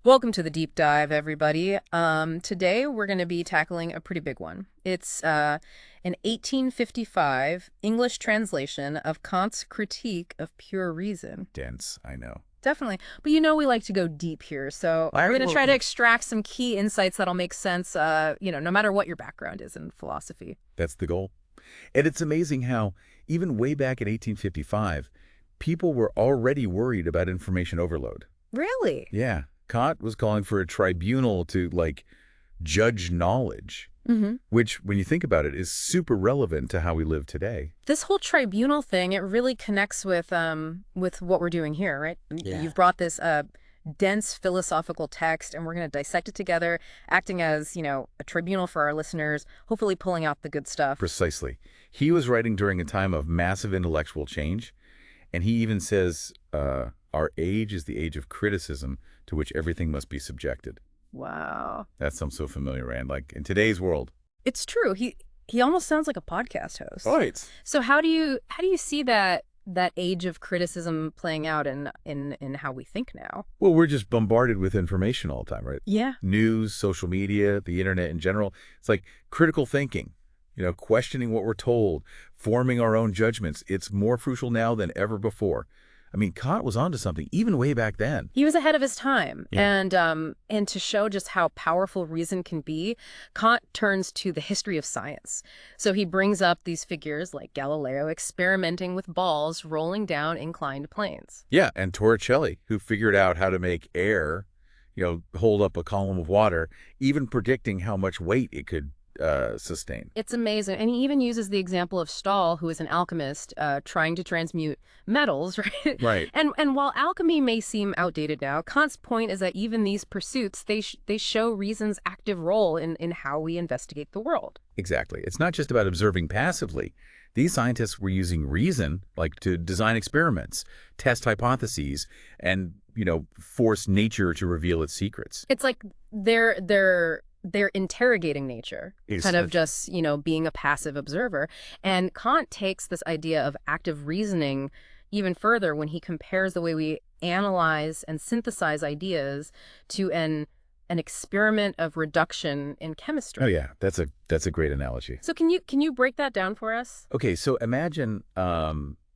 Welcome to the deep dive, everybody. Today we're going to be tackling a pretty big one. It's an 1855 English translation of Kant's Critique of Pure Reason. Dense, I know. Definitely. But we like to go deep here, so I we're going to well, try to extract some key insights that'll make sense, no matter what your background is in philosophy. that's the goal. And it's amazing how, even way back in 1855, people were already worried about information overload. Really? Yeah, Kant was calling for a tribunal to, judge knowledge, Mm-hmm. which, when you think about it, is super relevant to how we live today. This whole tribunal thing, it really connects with what we're doing here, right? Yeah. You've brought this dense philosophical text, and we're going to dissect it together, acting as, a tribunal for our listeners, hopefully pulling out the good stuff. Precisely. He was writing during a time of massive intellectual change, and he even says, our age is the age of criticism to which everything must be subjected. Wow. That sounds so familiar, Rand. Like, in today's world. It's true. He almost sounds like a podcast host. Right. So how do you see that age of criticism playing out in how we think now? Well, we're just bombarded with information all the time, right? Yeah. News, social media, the internet in general. It's like critical thinking, questioning what we're told, forming our own judgments. It's more crucial now than ever before. I mean, Kant was onto something even way back then. He was ahead of his time. Yeah. And to show just how powerful reason can be, Kant turns to the history of science. So he brings up these figures like Galileo experimenting with balls rolling down inclined planes. Yeah, and Torricelli, who figured out how to make air, hold up a column of water, even predicting how much weight it could sustain. It's amazing. And he even uses the example of Stahl, who is an alchemist trying to transmute metals, right? Right. And while alchemy may seem outdated now, Kant's point is that even these pursuits, they show reason's active role in how we investigate the world. Exactly. It's not just about observing passively. These scientists were using reason, to design experiments, test hypotheses, and, force nature to reveal its secrets. It's like they're interrogating nature, kind of just, being a passive observer. And Kant takes this idea of active reasoning even further when he compares the way we analyze and synthesize ideas to an experiment of reduction in chemistry. Oh, yeah. That's a great analogy. So can you break that down for us? Okay, so imagine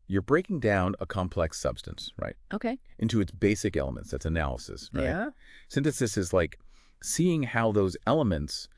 you're breaking down a complex substance, right, Okay. into its basic elements. That's analysis, right? Yeah. Synthesis is like seeing how those elements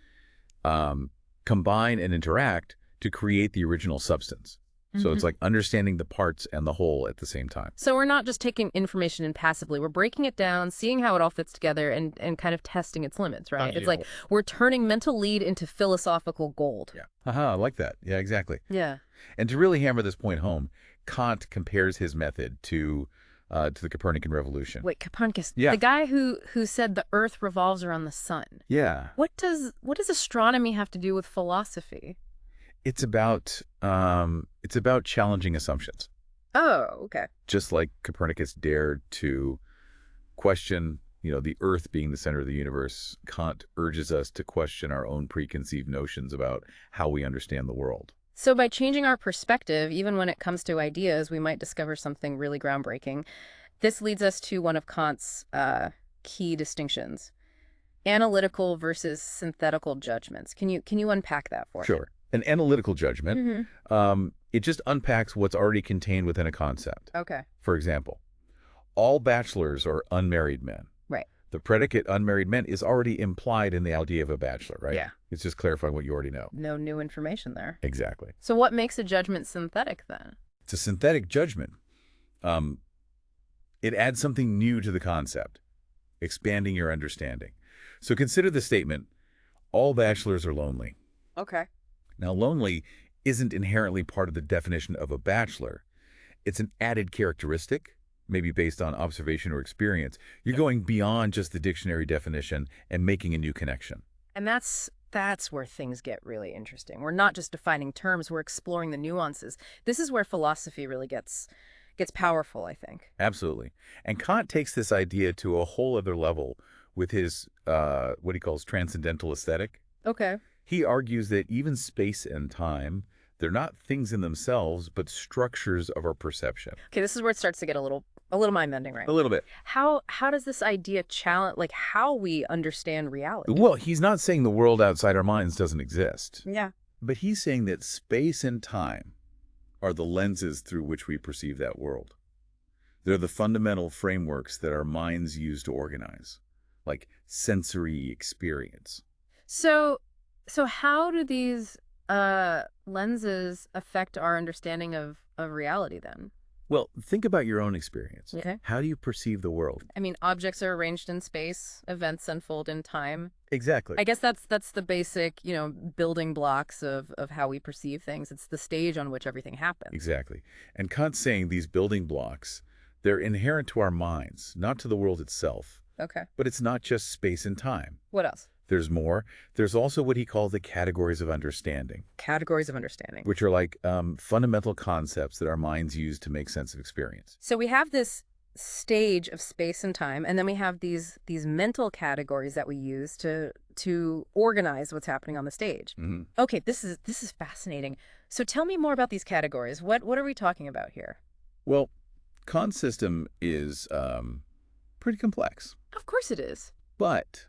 combine and interact to create the original substance. So it's like understanding the parts and the whole at the same time. So we're not just taking information in passively. We're breaking it down, seeing how it all fits together, and kind of testing its limits, right? It's like we're turning mental lead into philosophical gold. Yeah. I like that. Yeah, exactly. Yeah. And to really hammer this point home, Kant compares his method to the Copernican revolution. Wait, Copernicus, Yeah. the guy who said the Earth revolves around the sun. Yeah. What does astronomy have to do with philosophy? It's about challenging assumptions. Oh, okay. Just like Copernicus dared to question, the Earth being the center of the universe, Kant urges us to question our own preconceived notions about how we understand the world. So by changing our perspective, even when it comes to ideas, we might discover something really groundbreaking. This leads us to one of Kant's key distinctions: analytical versus synthetical judgments. Can you unpack that for me? Sure. An analytical judgment, it just unpacks what's already contained within a concept. Okay. For example, all bachelors are unmarried men. Right. The predicate unmarried men is already implied in the idea of a bachelor, right? Yeah. It's just clarifying what you already know. No new information there. Exactly. So what makes a judgment synthetic then? It's a synthetic judgment. It adds something new to the concept, expanding your understanding. So consider the statement, all bachelors are lonely. Okay. Now, lonely isn't inherently part of the definition of a bachelor. It's an added characteristic, maybe based on observation or experience. You're going beyond just the dictionary definition and making a new connection. And that's where things get really interesting. We're not just defining terms, we're exploring the nuances. This is where philosophy really gets powerful, I think. Absolutely. And Kant takes this idea to a whole other level with his, what he calls transcendental aesthetic. Okay. He argues that even space and time, they're not things in themselves, but structures of our perception. Okay, this is where it starts to get a little A little mind-bending, right? A little bit. How does this idea challenge, like, how we understand reality? Well, he's not saying the world outside our minds doesn't exist. Yeah. But he's saying that space and time are the lenses through which we perceive that world. They're the fundamental frameworks that our minds use to organize, like sensory experience. So how do these lenses affect our understanding of reality then? Well, think about your own experience. Okay. How do you perceive the world? I mean, objects are arranged in space, events unfold in time. Exactly. I guess that's the basic, building blocks of how we perceive things. It's the stage on which everything happens. Exactly. And Kant's saying these building blocks, they're inherent to our minds, not to the world itself. Okay. But it's not just space and time. What else? There's more. There's also what he calls the categories of understanding. Categories of understanding. Which are like fundamental concepts that our minds use to make sense of experience. So we have this stage of space and time, and then we have these mental categories that we use to organize what's happening on the stage. Mm-hmm. Okay, this is fascinating. So tell me more about these categories. What are we talking about here? Well, Kant's system is pretty complex. Of course it is. But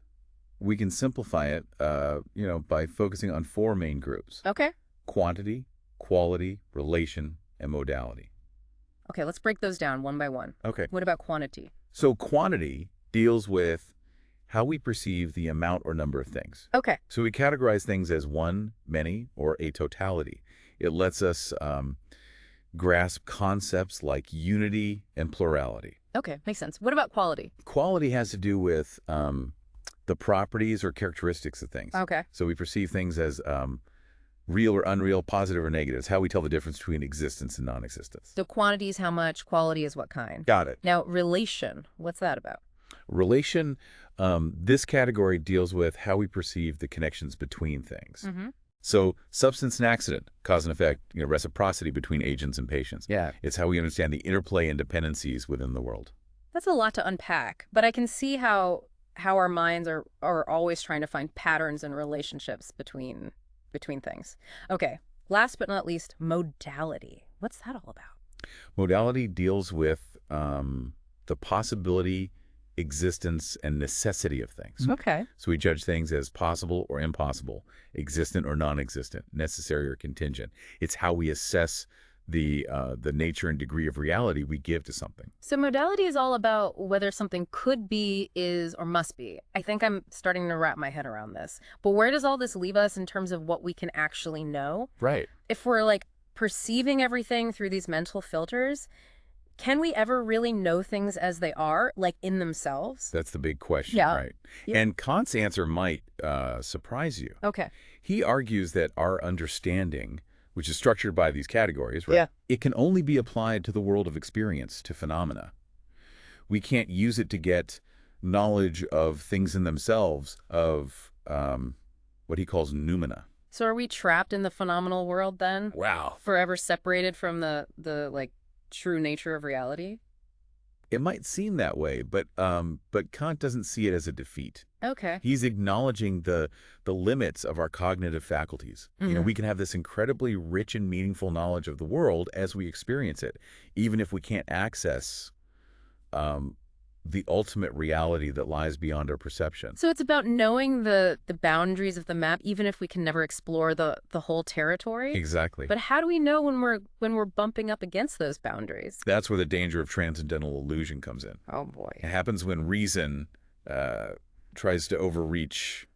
we can simplify it, by focusing on four main groups. Okay. Quantity, quality, relation, and modality. Okay, let's break those down one by one. Okay. What about quantity? So quantity deals with how we perceive the amount or number of things. Okay. So we categorize things as one, many, or a totality. It lets us grasp concepts like unity and plurality. Okay, makes sense. What about quality? Quality has to do with the properties or characteristics of things. Okay. So we perceive things as real or unreal, positive or negative. It's how we tell the difference between existence and non-existence. So quantity is how much, quality is what kind. Got it. Now, relation, what's that about? Relation, this category deals with how we perceive the connections between things. Mm-hmm. So substance and accident, cause and effect, reciprocity between agents and patients. Yeah. It's how we understand the interplay and dependencies within the world. That's a lot to unpack, but I can see how our minds are always trying to find patterns and relationships between things. Okay, last but not least, modality. What's that all about? Modality deals with the possibility, existence, and necessity of things. Okay. So we judge things as possible or impossible, existent or non-existent, necessary or contingent. It's how we assess the nature and degree of reality we give to something. So modality is all about whether something could be, is, or must be. I think I'm starting to wrap my head around this. But where does all this leave us in terms of what we can actually know? Right. If we're perceiving everything through these mental filters, can we ever really know things as they are, in themselves? That's the big question, Yeah. right? Yeah. And Kant's answer might surprise you. Okay. He argues that our understanding, which is structured by these categories, right? Yeah. It can only be applied to the world of experience, to phenomena. We can't use it to get knowledge of things in themselves, of what he calls noumena. So are we trapped in the phenomenal world then? Wow. Forever separated from the true nature of reality? It might seem that way, but Kant doesn't see it as a defeat. Okay. He's acknowledging the limits of our cognitive faculties. Mm-hmm. We can have this incredibly rich and meaningful knowledge of the world as we experience it, even if we can't access the ultimate reality that lies beyond our perception. So it's about knowing the boundaries of the map, even if we can never explore the whole territory? Exactly. But how do we know when we're bumping up against those boundaries? That's where the danger of transcendental illusion comes in. Oh, boy. It happens when reason tries to overreach,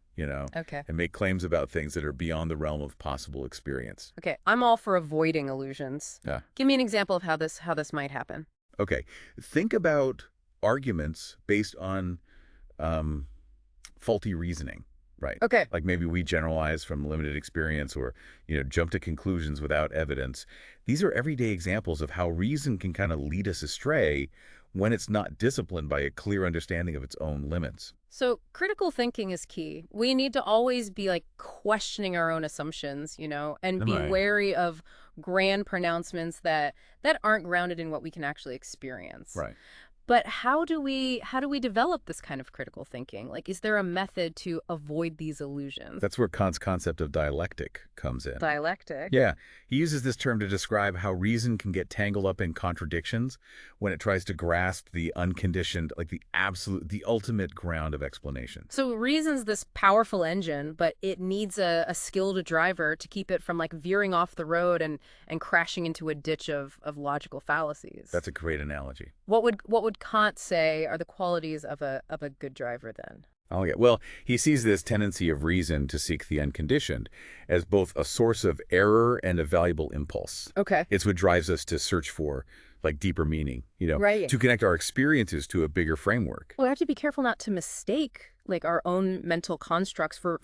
Okay. and make claims about things that are beyond the realm of possible experience. Okay, I'm all for avoiding illusions. Yeah. Give me an example of how this might happen. Okay. Think about arguments based on faulty reasoning, right? Okay. Like maybe we generalize from limited experience or, jump to conclusions without evidence. These are everyday examples of how reason can kind of lead us astray when it's not disciplined by a clear understanding of its own limits. So critical thinking is key. We need to always be questioning our own assumptions, and be Right. wary of grand pronouncements that aren't grounded in what we can actually experience. Right. But how do we develop this kind of critical thinking? Like, is there a method to avoid these illusions? That's where Kant's concept of dialectic comes in. Dialectic. Yeah, he uses this term to describe how reason can get tangled up in contradictions when it tries to grasp the unconditioned, like the absolute, the ultimate ground of explanation. So reason's this powerful engine, but it needs a skilled driver to keep it from like veering off the road and crashing into a ditch of logical fallacies. That's a great analogy. What would Kant say are the qualities of a good driver then? Oh, yeah. Well, he sees this tendency of reason to seek the unconditioned as both a source of error and a valuable impulse. Okay. It's what drives us to search for, like, deeper meaning, Right. to connect our experiences to a bigger framework. Well, we have to be careful not to mistake like our own mental constructs for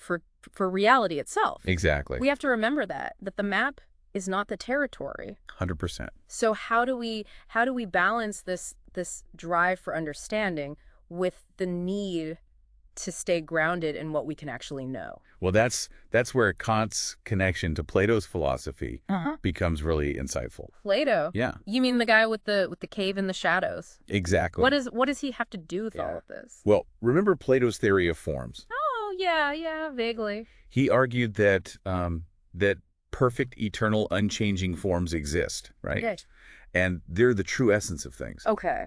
reality itself. Exactly. We have to remember that the map is not the territory. 100%. So how do we balance this drive for understanding with the need to stay grounded in what we can actually know? Well, that's where Kant's connection to Plato's philosophy becomes really insightful. Plato? Yeah, You mean the guy with the cave in the shadows? exactly. What does he have to do with all of this? Well, remember Plato's theory of forms? Oh, yeah, vaguely. He argued that that perfect, eternal, unchanging forms exist, right? Okay. And they're the true essence of things. Okay.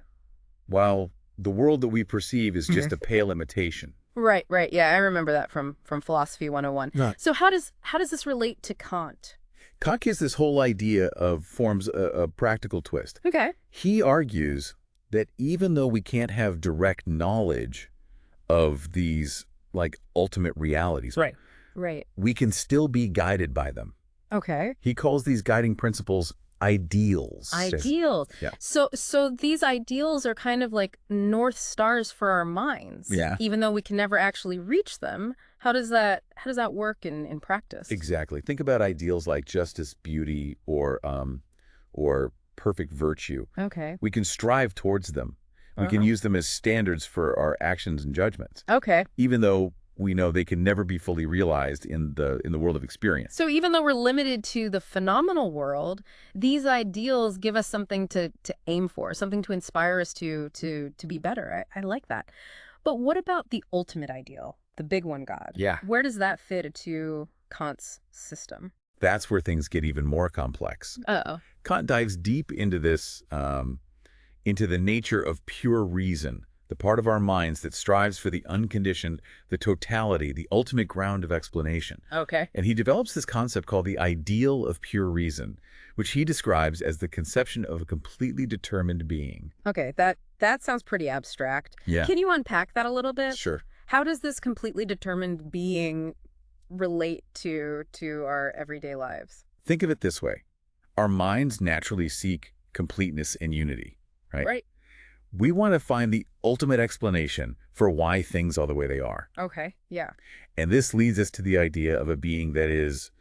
While the world that we perceive is just a pale imitation. Right. Yeah, I remember that from Philosophy 101. Right. So how does this relate to Kant? Kant gives this whole idea of forms a practical twist. Okay. He argues that even though we can't have direct knowledge of these, like, ultimate realities, Right. we can still be guided by them. Okay. He calls these guiding principles ideals. Ideals. Yeah. So these ideals are kind of like North Stars for our minds. Yeah. Even though we can never actually reach them. How does that work in practice? Exactly. Think about ideals like justice, beauty, or perfect virtue. Okay. We can strive towards them. We can use them as standards for our actions and judgments, Okay. even though we know they can never be fully realized in the world of experience. So even though we're limited to the phenomenal world, these ideals give us something to aim for, something to inspire us to be better. I like that. But what about the ultimate ideal, the big one, God? Yeah. Where does that fit into Kant's system? That's where things get even more complex. Uh-oh. Kant dives deep into this, into the nature of pure reason, the part of our minds that strives for the unconditioned, the totality, the ultimate ground of explanation. Okay. And he develops this concept called the ideal of pure reason, which he describes as the conception of a completely determined being. Okay, that sounds pretty abstract. Yeah. Can you unpack that a little bit? Sure. How does this completely determined being relate to our everyday lives? Think of it this way. Our minds naturally seek completeness and unity, right? Right. We want to find the ultimate explanation for why things are the way they are. Okay, yeah. And this leads us to the idea of a being that is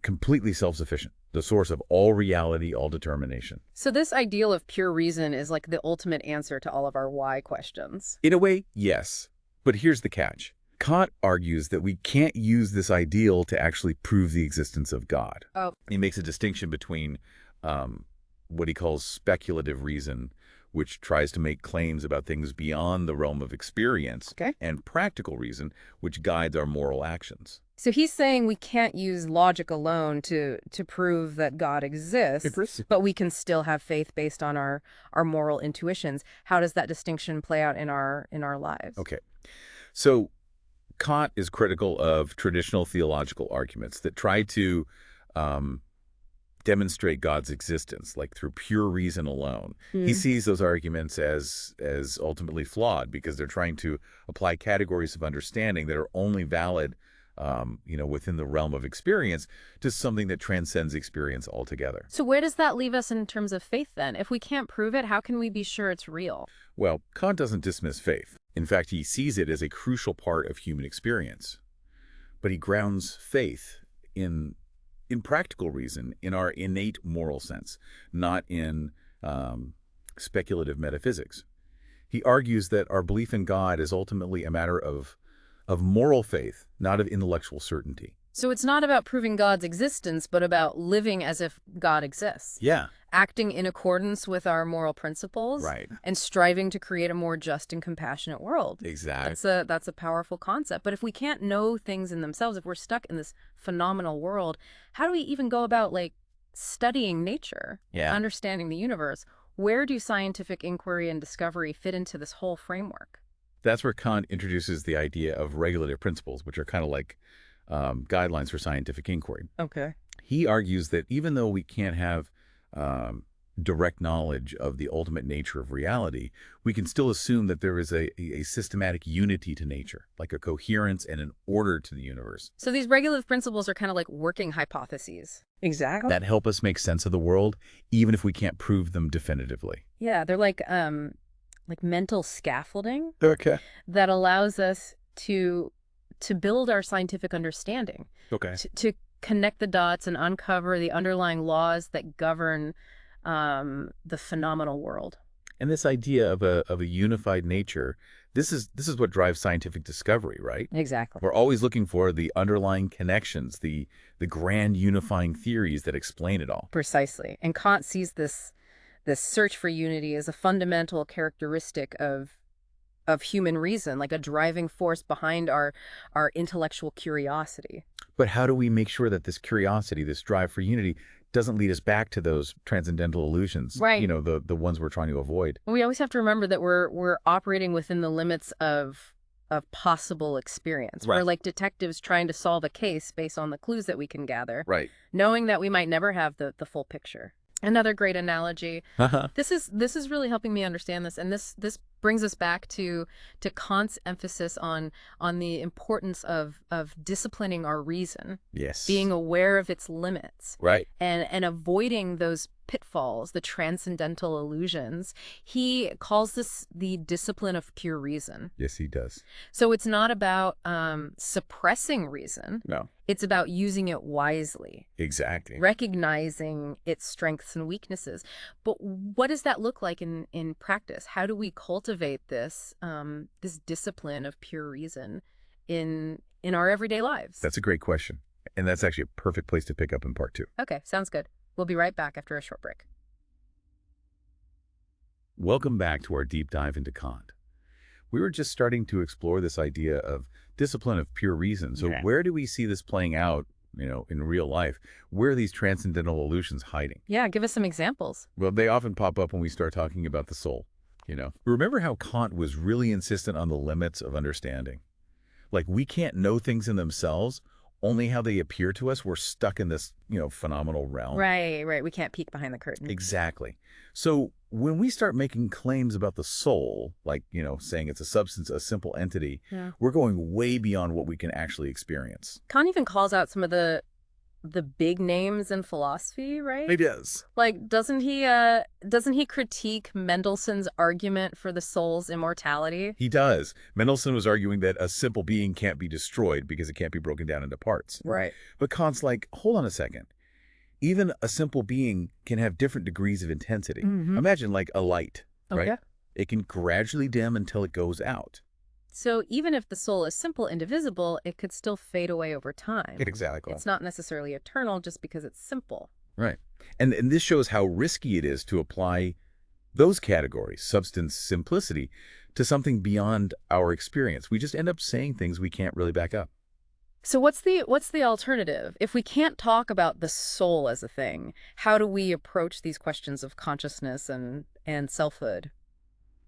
completely self-sufficient, the source of all reality, all determination. So this ideal of pure reason is like the ultimate answer to all of our why questions. In a way, yes. But here's the catch. Kant argues that we can't use this ideal to actually prove the existence of God. Oh. He makes a distinction between what he calls speculative reason, which tries to make claims about things beyond the realm of experience, Okay. and practical reason, which guides our moral actions. So he's saying we can't use logic alone to prove that God exists, but we can still have faith based on our moral intuitions. How does that distinction play out in our lives? Okay. So Kant is critical of traditional theological arguments that try to demonstrate God's existence, like through pure reason alone. He sees those arguments as ultimately flawed because they're trying to apply categories of understanding that are only valid within the realm of experience to something that transcends experience altogether. So where does that leave us in terms of faith then? If we can't prove it, how can we be sure it's real? Well, Kant doesn't dismiss faith. In fact, he sees it as a crucial part of human experience. But he grounds faith in practical reason, in our innate moral sense, not in speculative metaphysics. He argues that our belief in God is ultimately a matter of moral faith, not of intellectual certainty. So it's not about proving God's existence, but about living as if God exists. Yeah. Acting in accordance with our moral principles. Right. And striving to create a more just and compassionate world. Exactly. That's a powerful concept. But if we can't know things in themselves, if we're stuck in this phenomenal world, how do we even go about, like, studying nature, understanding the universe? Where do scientific inquiry and discovery fit into this whole framework? That's where Kant introduces the idea of regulative principles, which are kind of like guidelines for scientific inquiry. Okay. He argues that even though we can't have um, direct knowledge of the ultimate nature of reality, we can still assume that there is a systematic unity to nature, like a coherence and an order to the universe. So these regulative principles are kind of like working hypotheses. Exactly. That help us make sense of the world, even if we can't prove them definitively. Yeah, they're like mental scaffolding. Okay. That allows us to build our scientific understanding. Okay. To connect the dots and uncover the underlying laws that govern the phenomenal world. And this idea of a unified nature, this is what drives scientific discovery, right? Exactly. We're always looking for the underlying connections, the grand unifying theories that explain it all. Precisely. And Kant sees this search for unity as a fundamental characteristic of human reason, like a driving force behind our intellectual curiosity. But how do we make sure that this curiosity, this drive for unity, doesn't lead us back to those transcendental illusions, right? The ones we're trying to avoid? We always have to remember that we're operating within the limits of possible experience. Right. We're like detectives trying to solve a case based on the clues that we can gather, right? Knowing that we might never have the full picture. Another great analogy. This is really helping me understand this, and this brings us back to Kant's emphasis on the importance of disciplining our reason. Yes. Being aware of its limits. Right. And avoiding those pitfalls, the transcendental illusions. He calls this the discipline of pure reason. Yes, he does. So it's not about suppressing reason. No. It's about using it wisely. Exactly. Recognizing its strengths and weaknesses. But what does that look like in practice? How do we cultivate this this discipline of pure reason in our everyday lives? That's a great question. And that's actually a perfect place to pick up in part 2. Okay, sounds good. We'll be right back after a short break. Welcome back to our deep dive into Kant. We were just starting to explore this idea of discipline of pure reason. So where do we see this playing out, in real life? Where are these transcendental illusions hiding? Yeah, give us some examples. Well, they often pop up when we start talking about the soul, Remember how Kant was really insistent on the limits of understanding? Like, we can't know things in themselves, only how they appear to us. We're stuck in this, phenomenal realm. Right. We can't peek behind the curtain. Exactly. So when we start making claims about the soul, like, saying it's a substance, a simple entity, we're going way beyond what we can actually experience. Kant even calls out some of the big names in philosophy, right? He does. Like, doesn't he critique Mendelssohn's argument for the soul's immortality? He does. Mendelssohn was arguing that a simple being can't be destroyed because it can't be broken down into parts. Right. But Kant's like, hold on a second. Even a simple being can have different degrees of intensity. Imagine like a light, right? Okay. It can gradually dim until it goes out. So even if the soul is simple and divisible, it could still fade away over time. Exactly. It's not necessarily eternal just because it's simple. Right. And this shows how risky it is to apply those categories, substance, simplicity, to something beyond our experience. We just end up saying things we can't really back up. So what's the alternative? If we can't talk about the soul as a thing, how do we approach these questions of consciousness and selfhood?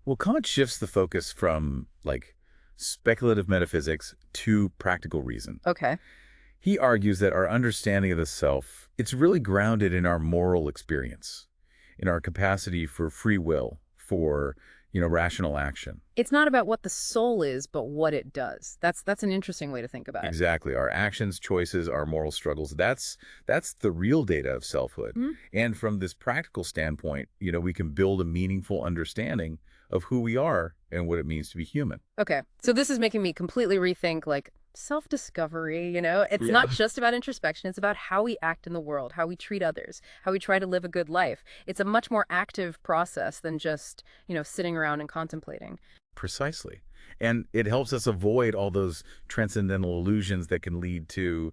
Well, Kant shifts the focus from, like, speculative metaphysics to practical reason. Okay. He argues that our understanding of the self, it's really grounded in our moral experience, in our capacity for free will, for, rational action. It's not about what the soul is, but what it does. That's an interesting way to think about it. Exactly. Our actions, choices, our moral struggles, that's the real data of selfhood. And from this practical standpoint, we can build a meaningful understanding of who we are and what it means to be human. Okay. So this is making me completely rethink, like, self-discovery, It's not just about introspection. It's about how we act in the world, how we treat others, how we try to live a good life. It's a much more active process than just, sitting around and contemplating. Precisely. And it helps us avoid all those transcendental illusions that can lead to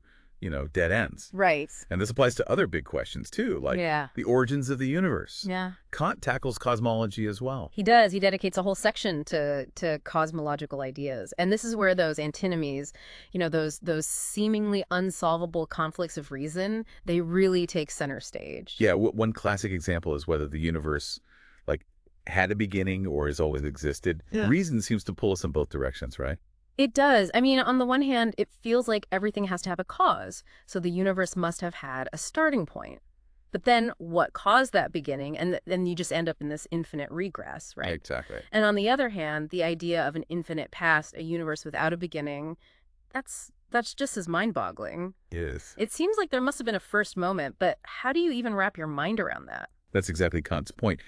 dead ends. Right. And this applies to other big questions, too, like the origins of the universe. Yeah. Kant tackles cosmology as well. He does. He dedicates a whole section to cosmological ideas. And this is where those antinomies, those seemingly unsolvable conflicts of reason, they really take center stage. Yeah, one classic example is whether the universe, had a beginning or has always existed. Yeah. Reason seems to pull us in both directions, right? It does. I mean, on the one hand, it feels like everything has to have a cause, so the universe must have had a starting point. But then what caused that beginning? And then you just end up in this infinite regress, right? Exactly. And on the other hand, the idea of an infinite past, a universe without a beginning, that's just as mind-boggling. Yes. It seems like there must have been a first moment, but how do you even wrap your mind around that? That's exactly Kant's point.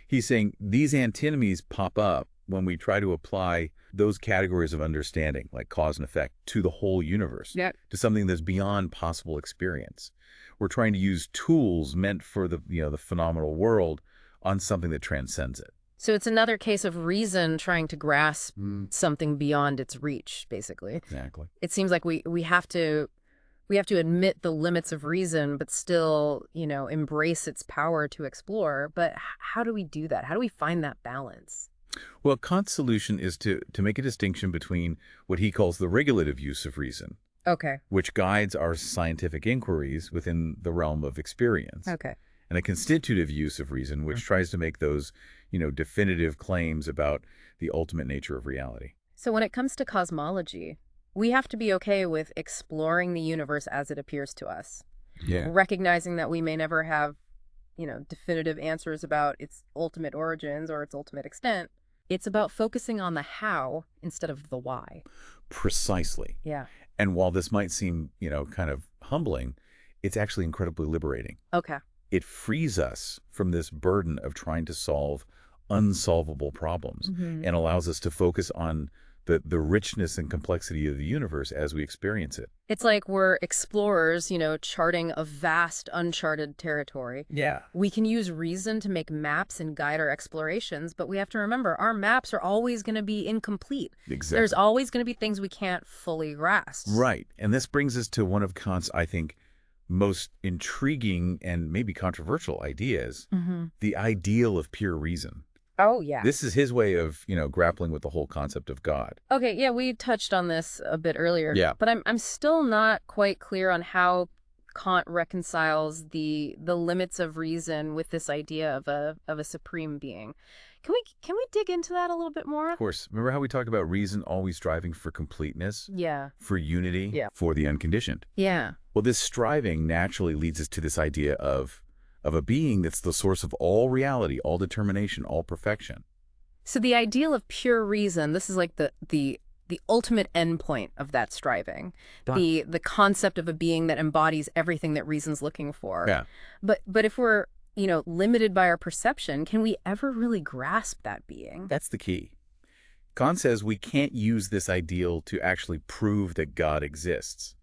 He's saying these antinomies pop up when we try to apply those categories of understanding, like cause and effect, to the whole universe, to something that's beyond possible experience. We're trying to use tools meant for the phenomenal world on something that transcends it. So it's another case of reason trying to grasp something beyond its reach, basically. Exactly. It seems like we have to admit the limits of reason, but still, embrace its power to explore. But how do we do that? How do we find that balance? Well, Kant's solution is to make a distinction between what he calls the regulative use of reason, which guides our scientific inquiries within the realm of experience, and a constitutive use of reason, which tries to make those, definitive claims about the ultimate nature of reality. So when it comes to cosmology, we have to be okay with exploring the universe as it appears to us, recognizing that we may never have, definitive answers about its ultimate origins or its ultimate extent. It's about focusing on the how instead of the why. Precisely. Yeah. And while this might seem, kind of humbling, it's actually incredibly liberating. Okay. It frees us from this burden of trying to solve unsolvable problems and allows us to focus on the richness and complexity of the universe as we experience it. It's like we're explorers, charting a vast, uncharted territory. Yeah. We can use reason to make maps and guide our explorations, but we have to remember our maps are always going to be incomplete. Exactly. There's always going to be things we can't fully grasp. Right. And this brings us to one of Kant's, I think, most intriguing and maybe controversial ideas, the ideal of pure reason. Oh, yeah. This is his way of, grappling with the whole concept of God. Okay, yeah, we touched on this a bit earlier. Yeah. But I'm still not quite clear on how Kant reconciles the limits of reason with this idea of a supreme being. Can we dig into that a little bit more? Of course. Remember how we talked about reason always striving for completeness? Yeah. For unity? For the unconditioned? Yeah. Well, this striving naturally leads us to this idea of a being that's the source of all reality, all determination, all perfection. So the ideal of pure reason, this is like the ultimate endpoint of that striving. The concept of a being that embodies everything that reason's looking for. Yeah. But if we're, limited by our perception, can we ever really grasp that being? That's the key. Kant says we can't use this ideal to actually prove that God exists.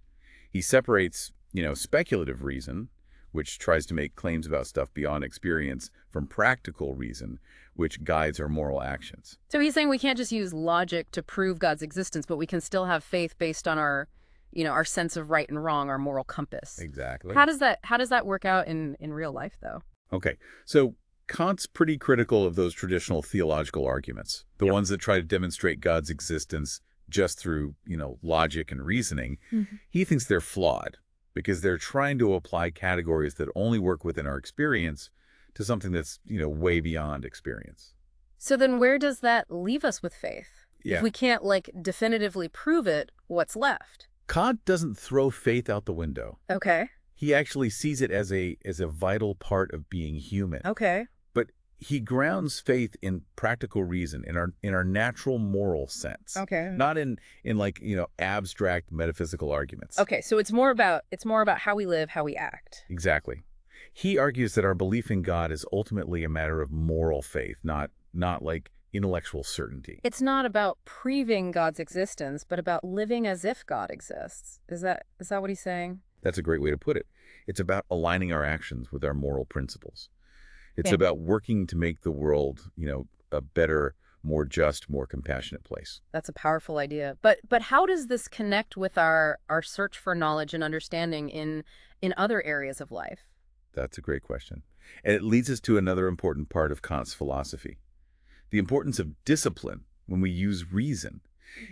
He separates, speculative reason, which tries to make claims about stuff beyond experience, from practical reason, which guides our moral actions. So he's saying we can't just use logic to prove God's existence, but we can still have faith based on our sense of right and wrong, our moral compass. Exactly. How does that work out in real life, though? Okay, so Kant's pretty critical of those traditional theological arguments, the ones that try to demonstrate God's existence just through, logic and reasoning. He thinks they're flawed, because they're trying to apply categories that only work within our experience to something that's, way beyond experience. So then where does that leave us with faith? Yeah. If we can't, definitively prove it, what's left? Kant doesn't throw faith out the window. Okay. He actually sees it as a vital part of being human. Okay. But he grounds faith in practical reason, in our natural moral sense. Okay. Not in abstract metaphysical arguments. Okay, so it's more about how we live, how we act. Exactly. He argues that our belief in God is ultimately a matter of moral faith, not like intellectual certainty. It's not about proving God's existence, but about living as if God exists. Is that what he's saying? That's a great way to put it. It's about aligning our actions with our moral principles. It's about working to make the world, a better, more just, more compassionate place. That's a powerful idea. But how does this connect with our search for knowledge and understanding in other areas of life? That's a great question. And it leads us to another important part of Kant's philosophy, the importance of discipline when we use reason.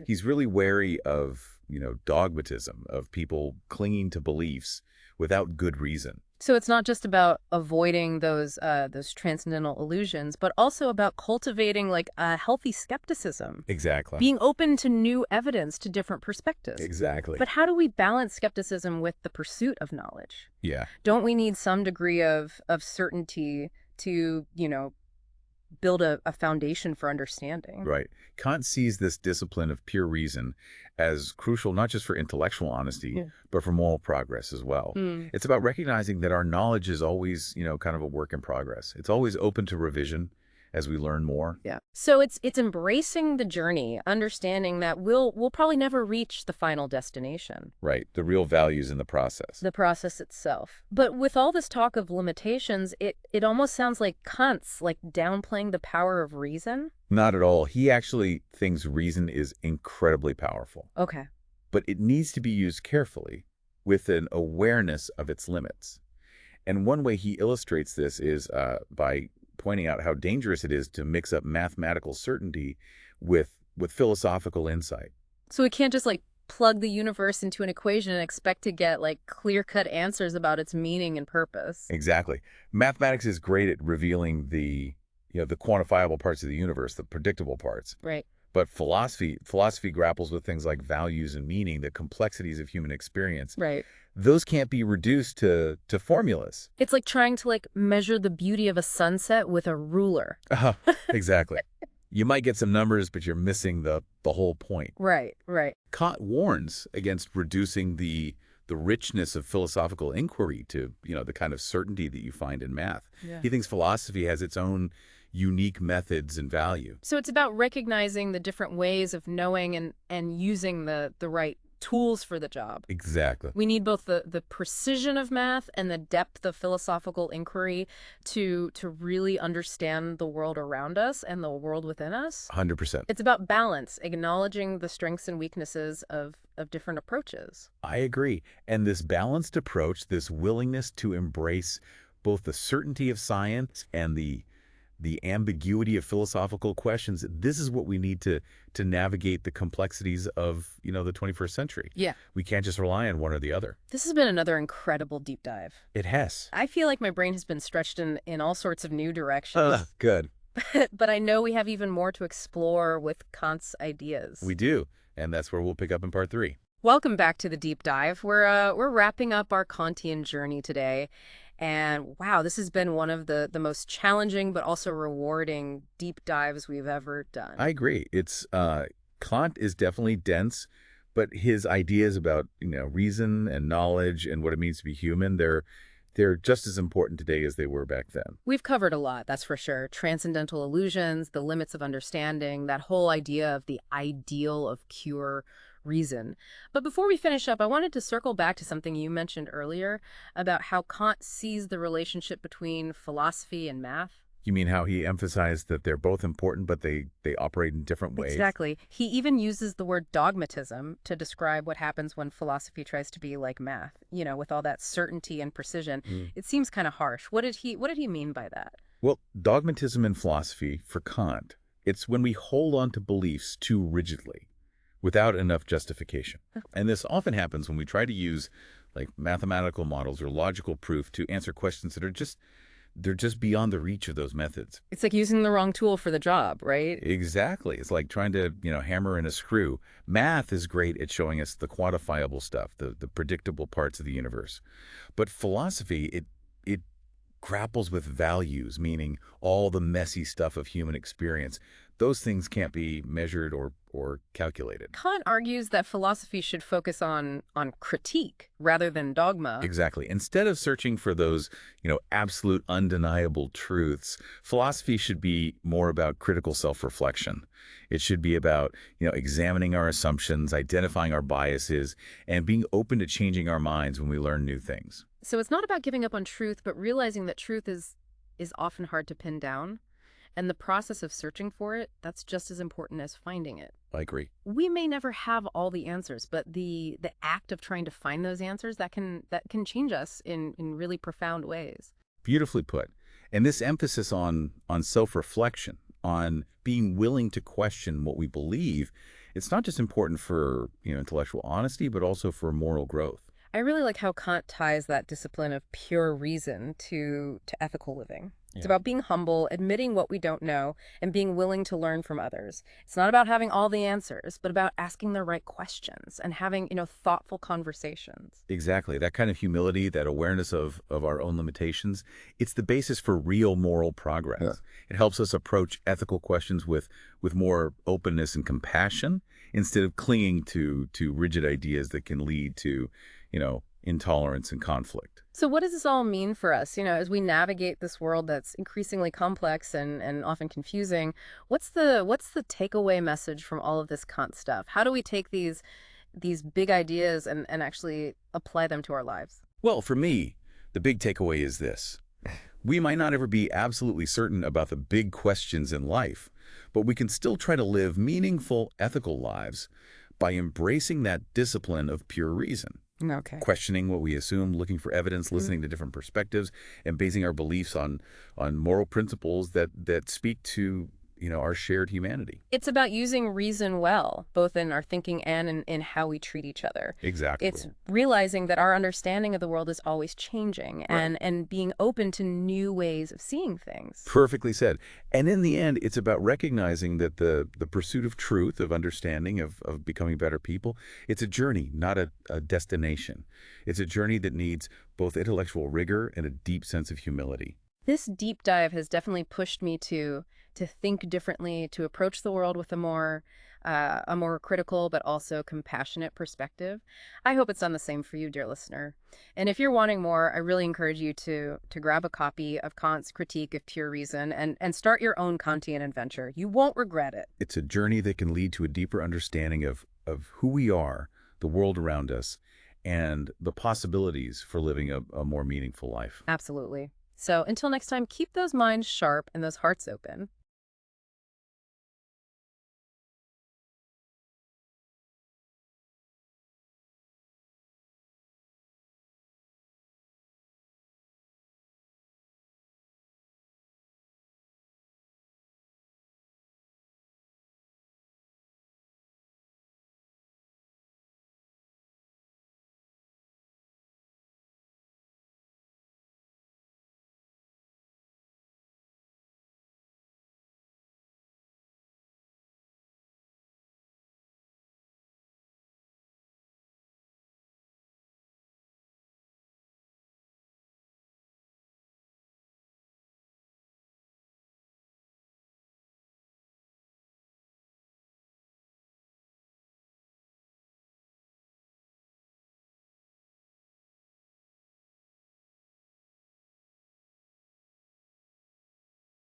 He's really wary of, dogmatism, of people clinging to beliefs without good reason. So it's not just about avoiding those transcendental illusions, but also about cultivating like a healthy skepticism, Exactly. being open to new evidence, to different perspectives. Exactly. But how do we balance skepticism with the pursuit of knowledge? Yeah. Don't we need some degree of certainty to, build a foundation for understanding? Right. Kant sees this discipline of pure reason as crucial not just for intellectual honesty, Yeah. but for moral progress as well. Hmm. It's about recognizing that our knowledge is always, kind of a work in progress. It's always open to revision as we learn more. Yeah. So it's embracing the journey, understanding that we'll probably never reach the final destination. Right. The real values in the process. The process itself. But with all this talk of limitations, it almost sounds like Kant's like downplaying the power of reason. Not at all. He actually thinks reason is incredibly powerful, Okay. but it needs to be used carefully with an awareness of its limits. And one way he illustrates this is by pointing out how dangerous it is to mix up mathematical certainty with philosophical insight. So we can't just like plug the universe into an equation and expect to get like clear-cut answers about its meaning and purpose. Exactly. Mathematics is great at revealing the quantifiable parts of the universe, the predictable parts. Right. But philosophy grapples with things like values and meaning, the complexities of human experience. Right. Those can't be reduced to formulas. It's like trying to like measure the beauty of a sunset with a ruler. Exactly. You might get some numbers, but you're missing the whole point. Right, right. Kant warns against reducing the richness of philosophical inquiry to, the kind of certainty that you find in math. Yeah. He thinks philosophy has its own unique methods and value. So it's about recognizing the different ways of knowing and using the right tools for the job. Exactly. We need both the precision of math and the depth of philosophical inquiry to really understand the world around us and the world within us. 100%. It's about balance, acknowledging the strengths and weaknesses of different approaches. I agree. And this balanced approach, this willingness to embrace both the certainty of science and the ambiguity of philosophical questions, this is what we need to navigate the complexities of, the 21st century. Yeah. We can't just rely on one or the other. This has been another incredible deep dive. It has. I feel like my brain has been stretched in all sorts of new directions. Good. But I know we have even more to explore with Kant's ideas. We do. And that's where we'll pick up in part 3. Welcome back to the deep dive. We're wrapping up our Kantian journey today. And wow, this has been one of the most challenging but also rewarding deep dives we've ever done. I agree. It's Kant is definitely dense, but his ideas about, reason and knowledge and what it means to be human, they're just as important today as they were back then. We've covered a lot, that's for sure. Transcendental illusions, the limits of understanding, that whole idea of the ideal of pure reason. But before we finish up, I wanted to circle back to something you mentioned earlier about how Kant sees the relationship between philosophy and math. You mean how he emphasized that they're both important, but they operate in different ways? Exactly. He even uses the word dogmatism to describe what happens when philosophy tries to be like math, with all that certainty and precision. It seems kind of harsh. What did he mean by that? Well, dogmatism in philosophy, for Kant, it's when we hold on to beliefs too rigidly, without enough justification. And this often happens when we try to use like mathematical models or logical proof to answer questions that they're just beyond the reach of those methods. It's like using the wrong tool for the job, right? Exactly. It's like trying to, hammer in a screw. Math is great at showing us the quantifiable stuff, the predictable parts of the universe. But philosophy, it grapples with values, meaning all the messy stuff of human experience. Those things can't be measured or calculated. Kant argues that philosophy should focus on critique rather than dogma. Exactly. Instead of searching for those, absolute undeniable truths, philosophy should be more about critical self-reflection. It should be about, examining our assumptions, identifying our biases, and being open to changing our minds when we learn new things. So it's not about giving up on truth, but realizing that truth is often hard to pin down. And the process of searching for it, that's just as important as finding it. I agree. We may never have all the answers, but the act of trying to find those answers, that can change us in really profound ways. Beautifully put. And this emphasis on self-reflection, on being willing to question what we believe, it's not just important for, intellectual honesty, but also for moral growth. I really like how Kant ties that discipline of pure reason to ethical living. It's Yeah. about being humble, admitting what we don't know, and being willing to learn from others. It's not about having all the answers, but about asking the right questions and having, thoughtful conversations. Exactly. That kind of humility, that awareness of our own limitations, it's the basis for real moral progress. Yeah. It helps us approach ethical questions with more openness and compassion instead of clinging to rigid ideas that can lead to, intolerance and conflict. So what does this all mean for us, as we navigate this world that's increasingly complex and often confusing? What's the takeaway message from all of this Kant stuff? How do we take these big ideas and actually apply them to our lives? Well, for me, the big takeaway is this. We might not ever be absolutely certain about the big questions in life, but we can still try to live meaningful, ethical lives by embracing that discipline of pure reason. Okay. Questioning what we assume, looking for evidence, listening to different perspectives, and basing our beliefs on moral principles that speak to, our shared humanity. It's about using reason well, both in our thinking and in how we treat each other. Exactly. It's realizing that our understanding of the world is always changing and being open to new ways of seeing things. Perfectly said. And in the end, it's about recognizing that the pursuit of truth, of understanding, of becoming better people, it's a journey, not a destination. It's a journey that needs both intellectual rigor and a deep sense of humility. This deep dive has definitely pushed me to think differently, to approach the world with a more critical but also compassionate perspective. I hope it's done the same for you, dear listener. And if you're wanting more, I really encourage you to grab a copy of Kant's Critique of Pure Reason and start your own Kantian adventure. You won't regret it. It's a journey that can lead to a deeper understanding of who we are, the world around us, and the possibilities for living a more meaningful life. Absolutely. So until next time, keep those minds sharp and those hearts open.